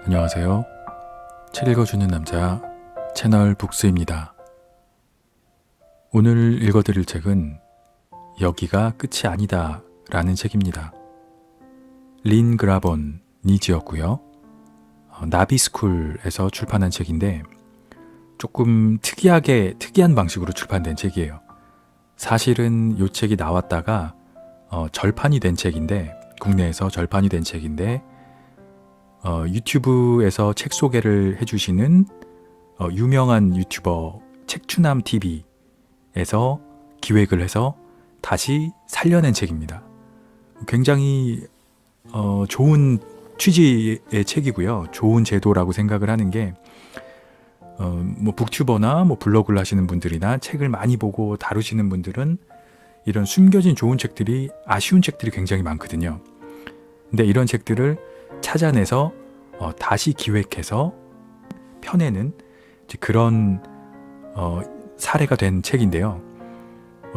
안녕하세요. 책 읽어주는 남자 채널 북스입니다. 오늘 읽어드릴 책은 여기가 끝이 아니다 라는 책입니다. 린 그라본이 지었고요. 나비스쿨에서 출판한 책인데 조금 특이한 방식으로 출판된 책이에요. 사실은 이 책이 나왔다가 절판이 된 책인데, 국내에서 절판이 된 책인데 유튜브에서 책 소개를 해주시는 유명한 유튜버 책추남TV에서 기획을 해서 다시 살려낸 책입니다. 굉장히 좋은 취지의 책이고요. 좋은 제도라고 생각을 하는 게 북튜버나 블로그를 하시는 분들이나 책을 많이 보고 다루시는 분들은 이런 숨겨진 좋은 책들이, 아쉬운 책들이 굉장히 많거든요. 근데 이런 책들을 찾아내서 다시 기획해서 펴내는 그런 사례가 된 책인데요.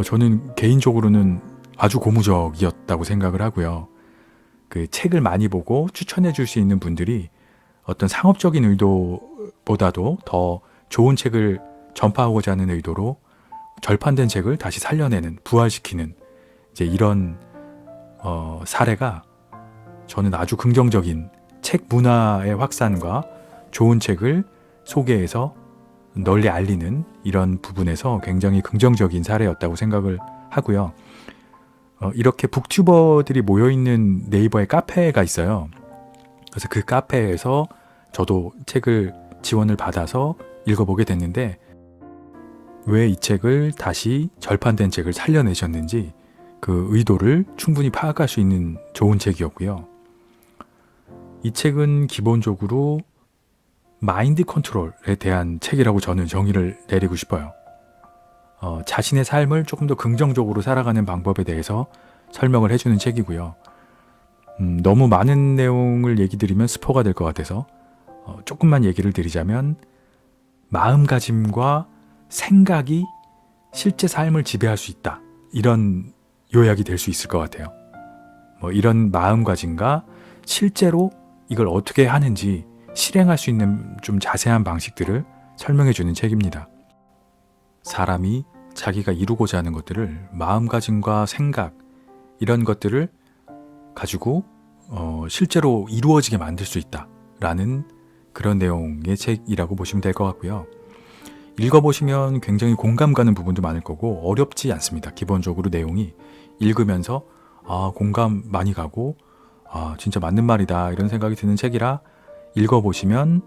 저는 개인적으로는 아주 고무적이었다고 생각을 하고요. 그 책을 많이 보고 추천해 줄 수 있는 분들이 어떤 상업적인 의도보다도 더 좋은 책을 전파하고자 하는 의도로 절판된 책을 다시 살려내는, 부활시키는 이제 이런 사례가 저는 아주 긍정적인 책 문화의 확산과 좋은 책을 소개해서 널리 알리는 이런 부분에서 굉장히 긍정적인 사례였다고 생각을 하고요. 이렇게 북튜버들이 모여있는 네이버의 카페가 있어요. 그래서 그 카페에서 저도 책을 지원을 받아서 읽어보게 됐는데, 왜 이 책을 다시 절판된 책을 살려내셨는지 그 의도를 충분히 파악할 수 있는 좋은 책이었고요. 이 책은 기본적으로 마인드 컨트롤에 대한 책이라고 저는 정의를 내리고 싶어요. 자신의 삶을 조금 더 긍정적으로 살아가는 방법에 대해서 설명을 해주는 책이고요. 너무 많은 내용을 얘기 드리면 스포가 될 것 같아서 조금만 얘기를 드리자면, 마음가짐과 생각이 실제 삶을 지배할 수 있다, 이런 요약이 될 수 있을 것 같아요. 이런 마음가짐과 실제로 이걸 어떻게 하는지 실행할 수 있는 좀 자세한 방식들을 설명해 주는 책입니다. 사람이 자기가 이루고자 하는 것들을, 마음가짐과 생각, 이런 것들을 가지고 실제로 이루어지게 만들 수 있다라는 그런 내용의 책이라고 보시면 될 것 같고요. 읽어보시면 굉장히 공감 가는 부분도 많을 거고 어렵지 않습니다. 기본적으로 내용이 읽으면서 공감 많이 가고 진짜 맞는 말이다, 이런 생각이 드는 책이라 읽어보시면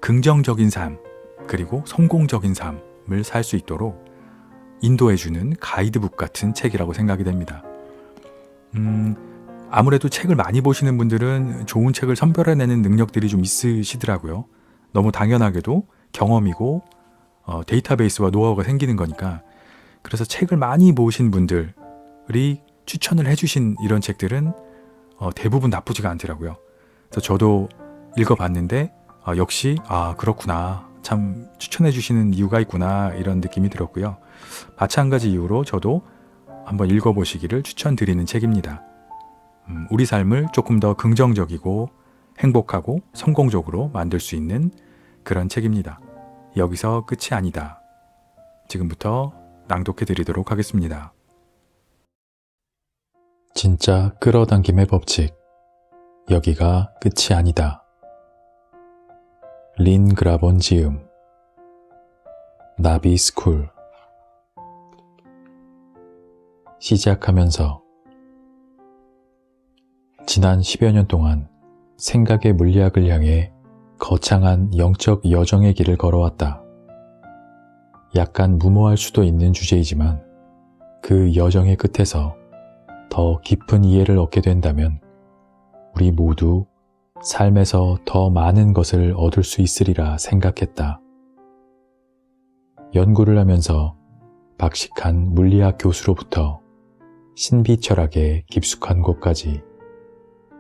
긍정적인 삶, 그리고 성공적인 삶을 살 수 있도록 인도해주는 가이드북 같은 책이라고 생각이 됩니다. 아무래도 책을 많이 보시는 분들은 좋은 책을 선별해내는 능력들이 좀 있으시더라고요. 너무 당연하게도 경험이고 데이터베이스와 노하우가 생기는 거니까. 그래서 책을 많이 보신 분들이 추천을 해주신 이런 책들은 대부분 나쁘지가 않더라고요. 그래서 저도 읽어봤는데 역시 그렇구나, 참 추천해 주시는 이유가 있구나, 이런 느낌이 들었고요. 마찬가지 이유로 저도 한번 읽어보시기를 추천드리는 책입니다. 우리 삶을 조금 더 긍정적이고 행복하고 성공적으로 만들 수 있는 그런 책입니다. 여기서 끝이 아니다. 지금부터 낭독해 드리도록 하겠습니다. 진짜 끌어당김의 법칙. 여기가 끝이 아니다. 린 그라본 지음. 나비스쿨. 시작하면서. 지난 10여 년 동안 생각의 물리학을 향해 거창한 영적 여정의 길을 걸어왔다. 약간 무모할 수도 있는 주제이지만 그 여정의 끝에서 더 깊은 이해를 얻게 된다면 우리 모두 삶에서 더 많은 것을 얻을 수 있으리라 생각했다. 연구를 하면서 박식한 물리학 교수로부터 신비 철학의 깊숙한 곳까지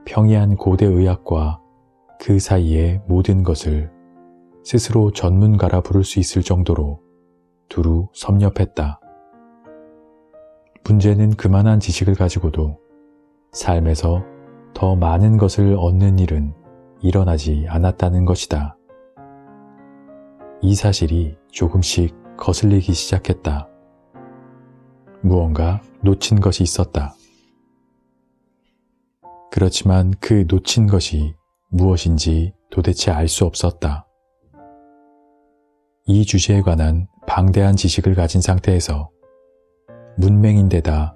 평이한 고대 의학과 그 사이의 모든 것을 스스로 전문가라 부를 수 있을 정도로 두루 섭렵했다. 문제는 그만한 지식을 가지고도 삶에서 더 많은 것을 얻는 일은 일어나지 않았다는 것이다. 이 사실이 조금씩 거슬리기 시작했다. 무언가 놓친 것이 있었다. 그렇지만 그 놓친 것이 무엇인지 도대체 알 수 없었다. 이 주제에 관한 방대한 지식을 가진 상태에서 문맹인데다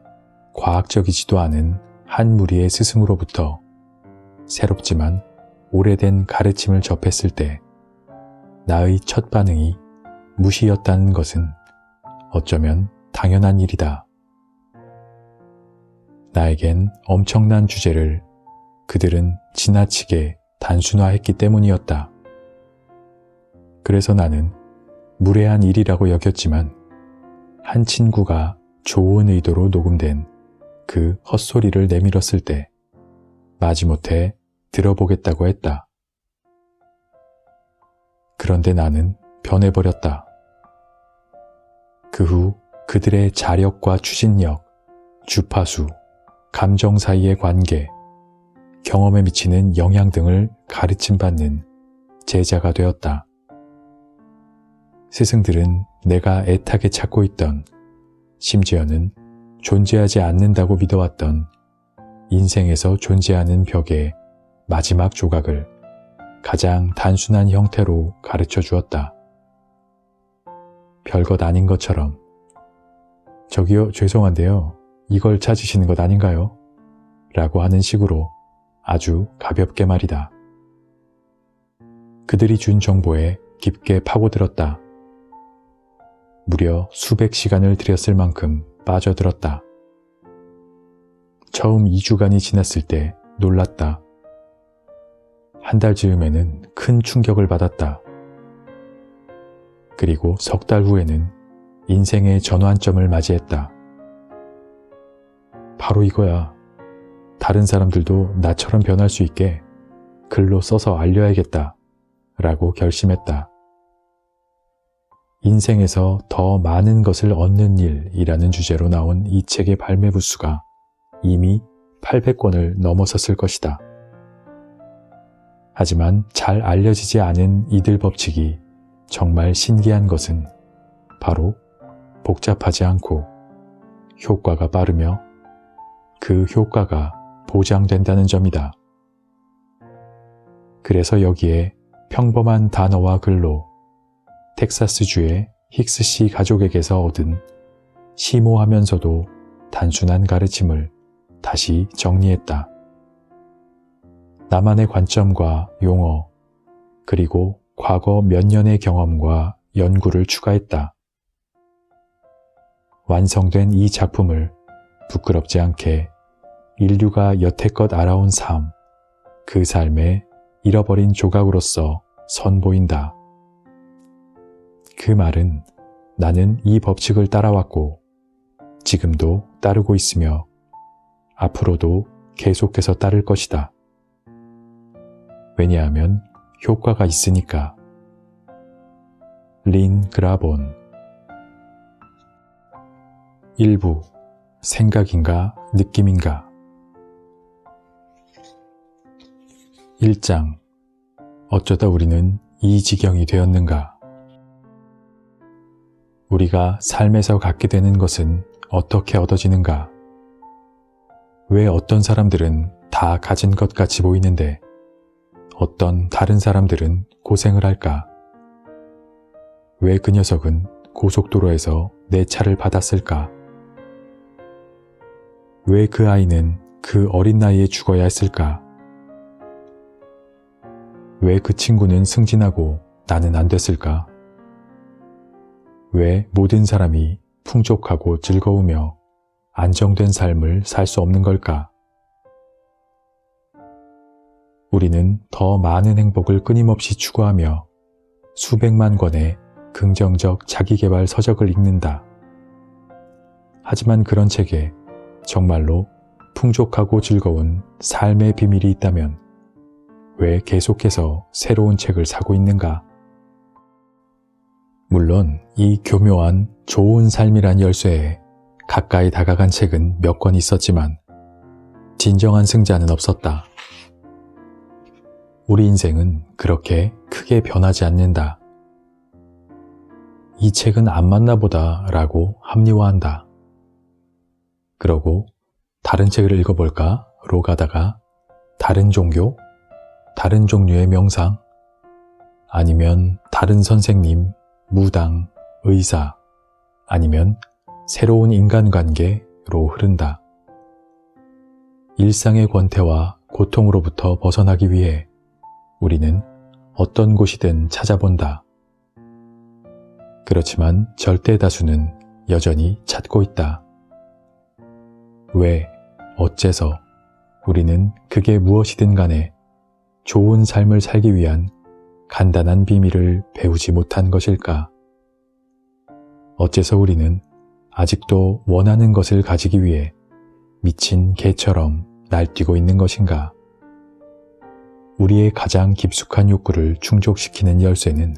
과학적이지도 않은 한 무리의 스승으로부터 새롭지만 오래된 가르침을 접했을 때 나의 첫 반응이 무시였다는 것은 어쩌면 당연한 일이다. 나에겐 엄청난 주제를 그들은 지나치게 단순화했기 때문이었다. 그래서 나는 무례한 일이라고 여겼지만 한 친구가 좋은 의도로 녹음된 그 헛소리를 내밀었을 때 마지못해 들어보겠다고 했다. 그런데 나는 변해버렸다. 그 후 그들의 자력과 추진력, 주파수, 감정 사이의 관계, 경험에 미치는 영향 등을 가르침받는 제자가 되었다. 스승들은 내가 애타게 찾고 있던, 심지어는 존재하지 않는다고 믿어왔던 인생에서 존재하는 벽의 마지막 조각을 가장 단순한 형태로 가르쳐 주었다. 별것 아닌 것처럼, 저기요, 죄송한데요, 이걸 찾으시는 것 아닌가요? 라고 하는 식으로 아주 가볍게 말이다. 그들이 준 정보에 깊게 파고들었다. 무려 수백 시간을 들였을 만큼 빠져들었다. 처음 2주간이 지났을 때 놀랐다. 한 달 즈음에는 큰 충격을 받았다. 그리고 석 달 후에는 인생의 전환점을 맞이했다. 바로 이거야. 다른 사람들도 나처럼 변할 수 있게 글로 써서 알려야겠다 라고 결심했다. 인생에서 더 많은 것을 얻는 일이라는 주제로 나온 이 책의 발매 부수가 이미 800권을 넘어섰을 것이다. 하지만 잘 알려지지 않은 이들 법칙이 정말 신기한 것은 바로 복잡하지 않고 효과가 빠르며 그 효과가 보장된다는 점이다. 그래서 여기에 평범한 단어와 글로 텍사스주의 힉스씨 가족에게서 얻은 심오하면서도 단순한 가르침을 다시 정리했다. 나만의 관점과 용어, 그리고 과거 몇 년의 경험과 연구를 추가했다. 완성된 이 작품을 부끄럽지 않게 인류가 여태껏 알아온 삶, 그 삶의 잃어버린 조각으로서 선보인다. 그 말은 나는 이 법칙을 따라왔고 지금도 따르고 있으며 앞으로도 계속해서 따를 것이다. 왜냐하면 효과가 있으니까. 린 그라본. 1부 생각인가 느낌인가. 1장 어쩌다 우리는 이 지경이 되었는가. 우리가 삶에서 갖게 되는 것은 어떻게 얻어지는가. 왜 어떤 사람들은 다 가진 것 같이 보이는데 어떤 다른 사람들은 고생을 할까? 왜 그 녀석은 고속도로에서 내 차를 받았을까? 왜 그 아이는 그 어린 나이에 죽어야 했을까? 왜 그 친구는 승진하고 나는 안 됐을까? 왜 모든 사람이 풍족하고 즐거우며 안정된 삶을 살 수 없는 걸까? 우리는 더 많은 행복을 끊임없이 추구하며 수백만 권의 긍정적 자기계발 서적을 읽는다. 하지만 그런 책에 정말로 풍족하고 즐거운 삶의 비밀이 있다면 왜 계속해서 새로운 책을 사고 있는가? 물론 이 교묘한 좋은 삶이란 열쇠에 가까이 다가간 책은 몇 권 있었지만 진정한 승자는 없었다. 우리 인생은 그렇게 크게 변하지 않는다. 이 책은 안 맞나 보다 라고 합리화한다. 그러고 다른 책을 읽어볼까로 가다가 다른 종교, 다른 종류의 명상, 아니면 다른 선생님, 무당, 의사, 아니면 새로운 인간관계로 흐른다. 일상의 권태와 고통으로부터 벗어나기 위해 우리는 어떤 곳이든 찾아본다. 그렇지만 절대 다수는 여전히 찾고 있다. 왜, 어째서 우리는 그게 무엇이든 간에 좋은 삶을 살기 위한 간단한 비밀을 배우지 못한 것일까? 어째서 우리는 아직도 원하는 것을 가지기 위해 미친 개처럼 날뛰고 있는 것인가? 우리의 가장 깊숙한 욕구를 충족시키는 열쇠는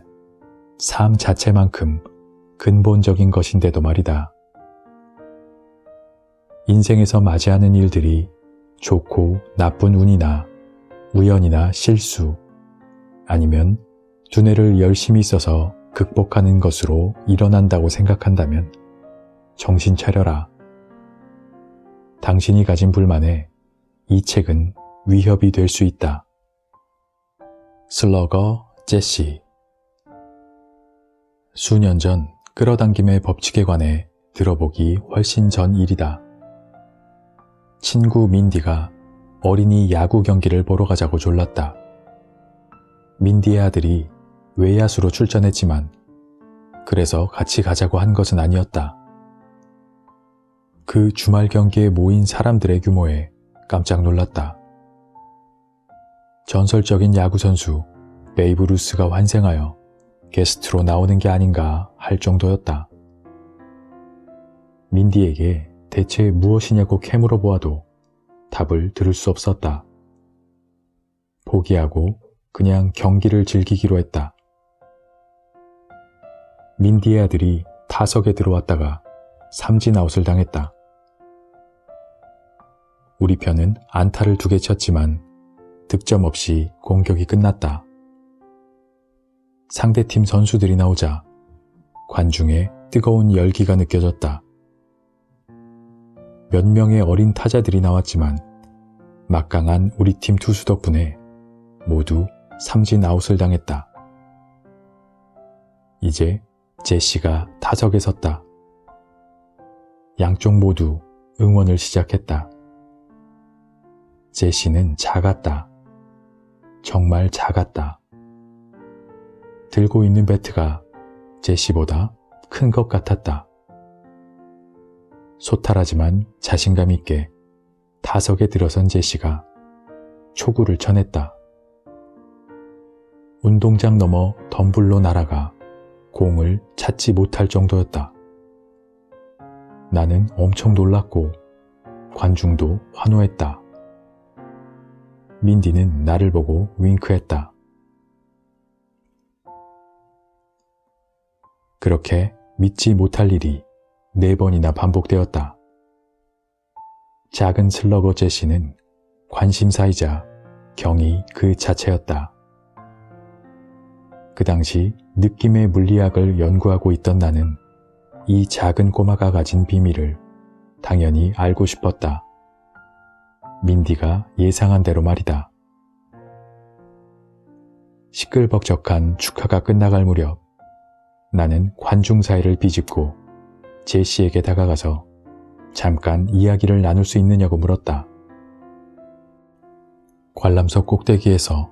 삶 자체만큼 근본적인 것인데도 말이다. 인생에서 맞이하는 일들이 좋고 나쁜 운이나 우연이나 실수, 아니면 두뇌를 열심히 써서 극복하는 것으로 일어난다고 생각한다면 정신 차려라. 당신이 가진 불만에 이 책은 위협이 될 수 있다. 슬러거 제시. 수년 전 끌어당김의 법칙에 관해 들어보기 훨씬 전 일이다. 친구 민디가 어린이 야구 경기를 보러 가자고 졸랐다. 민디의 아들이 외야수로 출전했지만 그래서 같이 가자고 한 것은 아니었다. 그 주말 경기에 모인 사람들의 규모에 깜짝 놀랐다. 전설적인 야구선수 베이브 루스가 환생하여 게스트로 나오는 게 아닌가 할 정도였다. 민디에게 대체 무엇이냐고 캐물어 보아도 답을 들을 수 없었다. 포기하고 그냥 경기를 즐기기로 했다. 민디의 아들이 타석에 들어왔다가 삼진아웃을 당했다. 우리 편은 안타를 2개 쳤지만 득점 없이 공격이 끝났다. 상대팀 선수들이 나오자 관중의 뜨거운 열기가 느껴졌다. 몇 명의 어린 타자들이 나왔지만 막강한 우리 팀 투수 덕분에 모두 삼진 아웃을 당했다. 이제 제시가 타석에 섰다. 양쪽 모두 응원을 시작했다. 제시는 작았다. 정말 작았다. 들고 있는 배트가 제시보다 큰 것 같았다. 소탈하지만 자신감 있게 타석에 들어선 제시가 초구를 쳐냈다. 운동장 넘어 덤불로 날아가 공을 찾지 못할 정도였다. 나는 엄청 놀랐고 관중도 환호했다. 민디는 나를 보고 윙크했다. 그렇게 믿지 못할 일이 4번이나 반복되었다. 작은 슬러거 제시는 관심사이자 경이 그 자체였다. 그 당시 느낌의 물리학을 연구하고 있던 나는 이 작은 꼬마가 가진 비밀을 당연히 알고 싶었다. 민디가 예상한 대로 말이다. 시끌벅적한 축하가 끝나갈 무렵 나는 관중 사이를 비집고 제시에게 다가가서 잠깐 이야기를 나눌 수 있느냐고 물었다. 관람석 꼭대기에서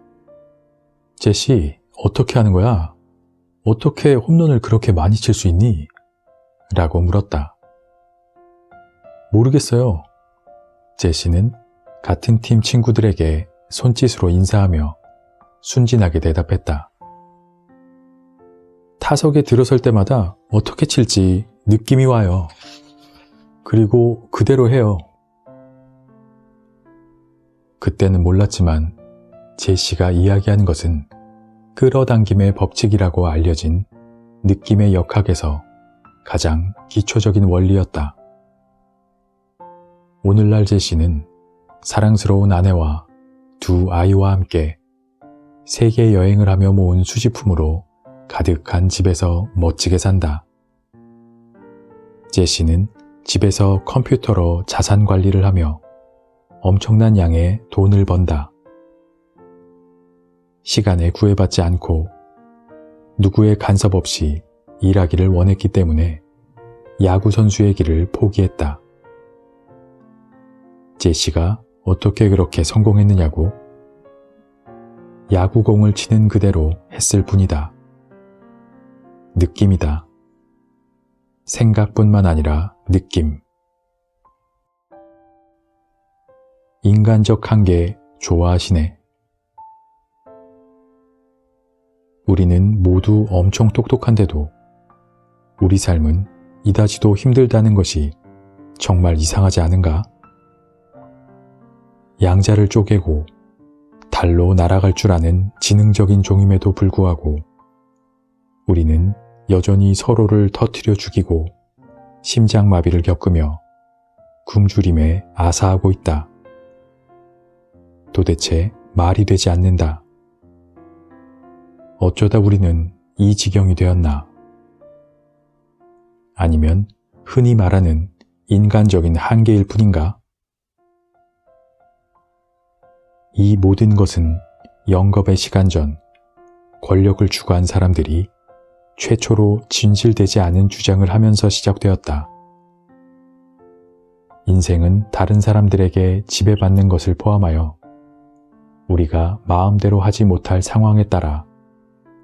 제시, 어떻게 하는 거야? 어떻게 홈런을 그렇게 많이 칠 수 있니? 라고 물었다. 모르겠어요. 제시는 같은 팀 친구들에게 손짓으로 인사하며 순진하게 대답했다. 타석에 들어설 때마다 어떻게 칠지 느낌이 와요. 그리고 그대로 해요. 그때는 몰랐지만 제시가 이야기한 것은 끌어당김의 법칙이라고 알려진 느낌의 역학에서 가장 기초적인 원리였다. 오늘날 제시는 사랑스러운 아내와 2 아이와 함께 세계 여행을 하며 모은 수집품으로 가득한 집에서 멋지게 산다. 제시는 집에서 컴퓨터로 자산 관리를 하며 엄청난 양의 돈을 번다. 시간에 구애받지 않고 누구의 간섭 없이 일하기를 원했기 때문에 야구 선수의 길을 포기했다. 제시가 어떻게 그렇게 성공했느냐고? 야구공을 치는 그대로 했을 뿐이다. 느낌이다. 생각뿐만 아니라 느낌. 인간적 한계 좋아하시네. 우리는 모두 엄청 똑똑한데도 우리 삶은 이다지도 힘들다는 것이 정말 이상하지 않은가? 양자를 쪼개고 달로 날아갈 줄 아는 지능적인 종임에도 불구하고 우리는 여전히 서로를 터뜨려 죽이고 심장마비를 겪으며 굶주림에 아사하고 있다. 도대체 말이 되지 않는다. 어쩌다 우리는 이 지경이 되었나? 아니면 흔히 말하는 인간적인 한계일 뿐인가? 이 모든 것은 영겁의 시간 전 권력을 추구한 사람들이 최초로 진실되지 않은 주장을 하면서 시작되었다. 인생은 다른 사람들에게 지배받는 것을 포함하여 우리가 마음대로 하지 못할 상황에 따라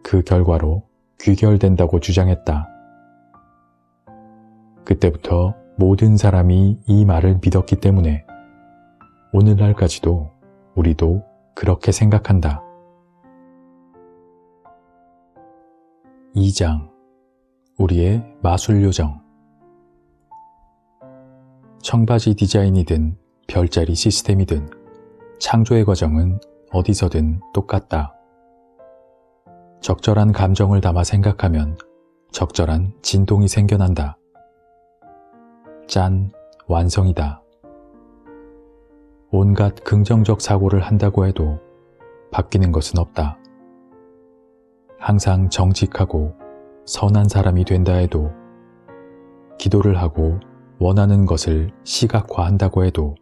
그 결과로 귀결된다고 주장했다. 그때부터 모든 사람이 이 말을 믿었기 때문에 오늘날까지도 우리도 그렇게 생각한다. 2장 우리의 마술 요정. 청바지 디자인이든 별자리 시스템이든 창조의 과정은 어디서든 똑같다. 적절한 감정을 담아 생각하면 적절한 진동이 생겨난다. 짠, 완성이다. 온갖 긍정적 사고를 한다고 해도 바뀌는 것은 없다. 항상 정직하고 선한 사람이 된다 해도, 기도를 하고 원하는 것을 시각화한다고 해도,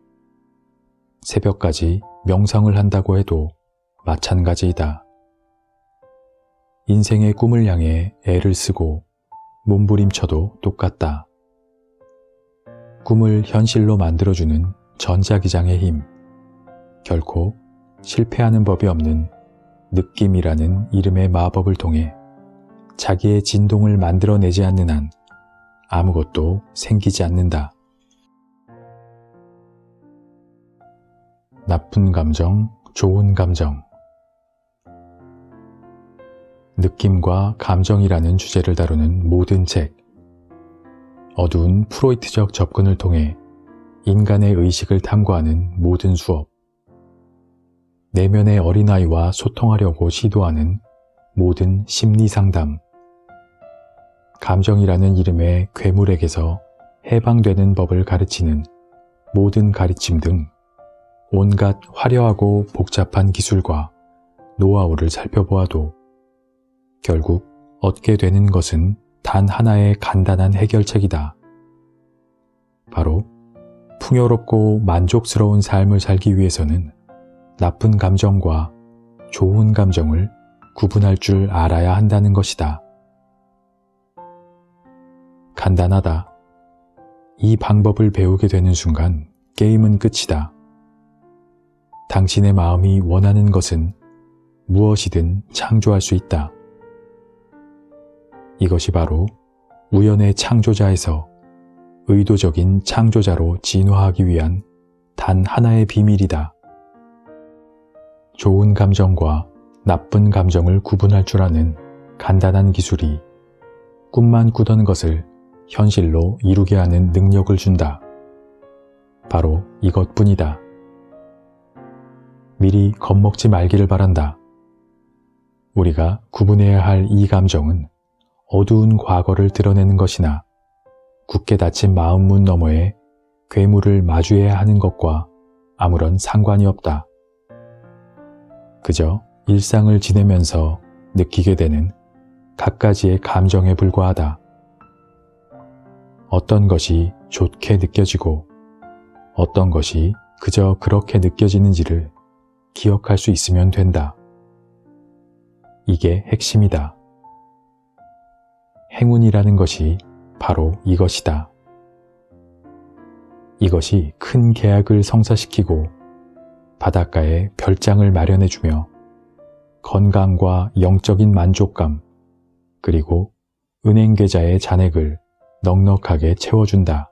새벽까지 명상을 한다고 해도 마찬가지이다. 인생의 꿈을 향해 애를 쓰고 몸부림쳐도 똑같다. 꿈을 현실로 만들어주는 전자기장의 힘, 결코 실패하는 법이 없는 느낌이라는 이름의 마법을 통해 자기의 진동을 만들어내지 않는 한 아무것도 생기지 않는다. 나쁜 감정, 좋은 감정. 느낌과 감정이라는 주제를 다루는 모든 책, 어두운 프로이트적 접근을 통해 인간의 의식을 탐구하는 모든 수업, 내면의 어린아이와 소통하려고 시도하는 모든 심리상담, 감정이라는 이름의 괴물에게서 해방되는 법을 가르치는 모든 가르침 등 온갖 화려하고 복잡한 기술과 노하우를 살펴보아도 결국 얻게 되는 것은 단 하나의 간단한 해결책이다. 바로 풍요롭고 만족스러운 삶을 살기 위해서는 나쁜 감정과 좋은 감정을 구분할 줄 알아야 한다는 것이다. 간단하다. 이 방법을 배우게 되는 순간 게임은 끝이다. 당신의 마음이 원하는 것은 무엇이든 창조할 수 있다. 이것이 바로 우연의 창조자에서 의도적인 창조자로 진화하기 위한 단 하나의 비밀이다. 좋은 감정과 나쁜 감정을 구분할 줄 아는 간단한 기술이 꿈만 꾸던 것을 현실로 이루게 하는 능력을 준다. 바로 이것뿐이다. 미리 겁먹지 말기를 바란다. 우리가 구분해야 할 이 감정은 어두운 과거를 드러내는 것이나 굳게 닫힌 마음 문 너머에 괴물을 마주해야 하는 것과 아무런 상관이 없다. 그저 일상을 지내면서 느끼게 되는 갖가지의 감정에 불과하다. 어떤 것이 좋게 느껴지고 어떤 것이 그저 그렇게 느껴지는지를 기억할 수 있으면 된다. 이게 핵심이다. 행운이라는 것이 바로 이것이다. 이것이 큰 계약을 성사시키고 바닷가에 별장을 마련해주며 건강과 영적인 만족감 그리고 은행 계좌의 잔액을 넉넉하게 채워준다.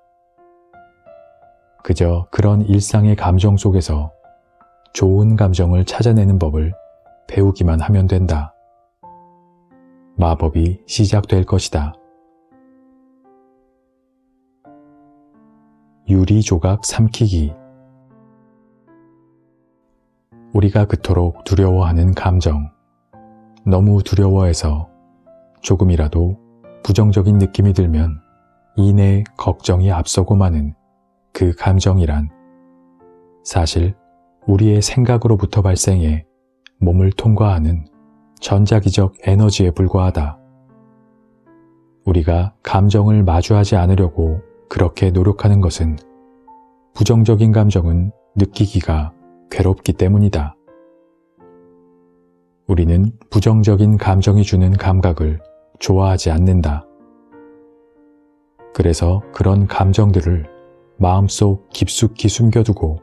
그저 그런 일상의 감정 속에서 좋은 감정을 찾아내는 법을 배우기만 하면 된다. 마법이 시작될 것이다. 유리 조각 삼키기. 우리가 그토록 두려워하는 감정, 너무 두려워해서 조금이라도 부정적인 느낌이 들면 이내 걱정이 앞서고 마는 그 감정이란 사실 우리의 생각으로부터 발생해 몸을 통과하는 전자기적 에너지에 불과하다. 우리가 감정을 마주하지 않으려고 그렇게 노력하는 것은 부정적인 감정은 느끼기가 괴롭기 때문이다. 우리는 부정적인 감정이 주는 감각을 좋아하지 않는다. 그래서 그런 감정들을 마음속 깊숙이 숨겨두고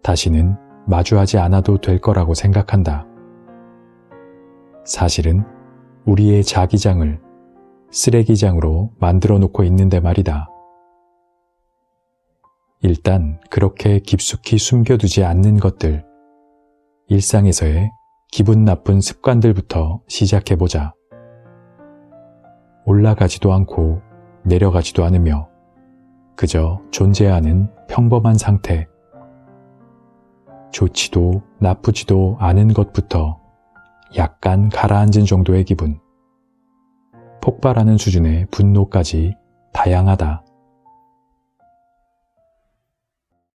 다시는 마주하지 않아도 될 거라고 생각한다. 사실은 우리의 자기장을 쓰레기장으로 만들어 놓고 있는데 말이다. 일단 그렇게 깊숙이 숨겨두지 않는 것들, 일상에서의 기분 나쁜 습관들부터 시작해보자. 올라가지도 않고 내려가지도 않으며 그저 존재하는 평범한 상태, 좋지도 나쁘지도 않은 것부터 약간 가라앉은 정도의 기분, 폭발하는 수준의 분노까지 다양하다.